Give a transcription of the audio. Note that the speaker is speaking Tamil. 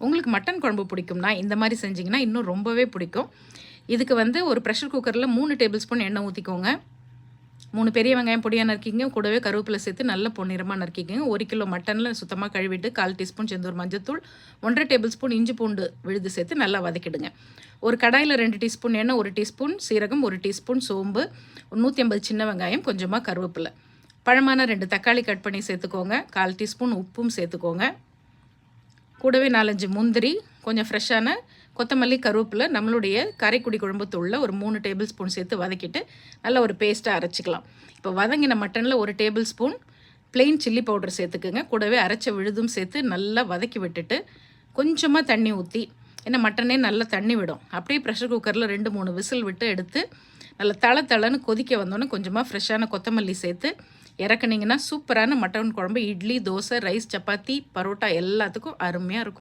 உங்களுக்கு மட்டன் குழம்பு பிடிக்கும்னா இந்த மாதிரி செஞ்சிங்கன்னா இன்னும் ரொம்பவே பிடிக்கும். இதுக்கு வந்து ஒரு ப்ரெஷர் குக்கரில் 3 டேபிள் ஸ்பூன் எண்ணெய் ஊற்றிக்கோங்க. 3 பெரிய வெங்காயம் பொடியாக நறுக்கிங்க, கூடவே கருவேப்பிலை சேர்த்து நல்ல பொன்னிறமாக நறுக்கிக்கங்க. 1 கிலோ மட்டனில் சுத்தமாக கழுவிட்டு 1/4 டீஸ்பூன் செந்தூர் மஞ்சத்தூள், 1 1/2 டேபிள் ஸ்பூன் இஞ்சி பூண்டு விழுது சேர்த்து நல்லா வதக்கிடுங்க. ஒரு கடாயில் 2 டீஸ்பூன் எண்ணெய், 1 டீஸ்பூன் சீரகம், 1 டீஸ்பூன் சோம்பு, 150 சின்ன வெங்காயம், கொஞ்சமாக கருவேப்பிலை, பழமான 2 தக்காளி கட் பண்ணி சேர்த்துக்கோங்க. 1/4 டீஸ்பூன் உப்பும் சேர்த்துக்கோங்க. கூடவே 4-5 முந்திரி, கொஞ்சம் ஃப்ரெஷ்ஷான கொத்தமல்லி, கருவேப்பிலை, நம்மளுடைய காரைக்குடி குழம்பு தூளில் ஒரு 3 டேபிள் ஸ்பூன் சேர்த்து வதக்கிட்டு நல்ல ஒரு பேஸ்ட்டாக அரைச்சிக்கலாம். இப்போ வதங்கின மட்டனில் 1 table spoon plain chilli powder சேர்த்துக்குங்க. கூடவே அரைச்ச விழுதும் சேர்த்து நல்லா வதக்கி விட்டுட்டு கொஞ்சமாக தண்ணி ஊற்றி, ஏன்னா மட்டனே நல்லா தண்ணி விடும், அப்படியே ப்ரெஷர் குக்கரில் 2-3 விசில் விட்டு எடுத்து நல்லா தளன்னு கொதிக்க வந்தோன்னே கொஞ்சமாக ஃப்ரெஷ்ஷான கொத்தமல்லி சேர்த்து இறக்குனீங்கன்னா சூப்பரான மட்டன் குழம்பு இட்லி, தோசை, ரைஸ், சப்பாத்தி, பரோட்டா எல்லாத்துக்கும் அருமையாக இருக்கும்.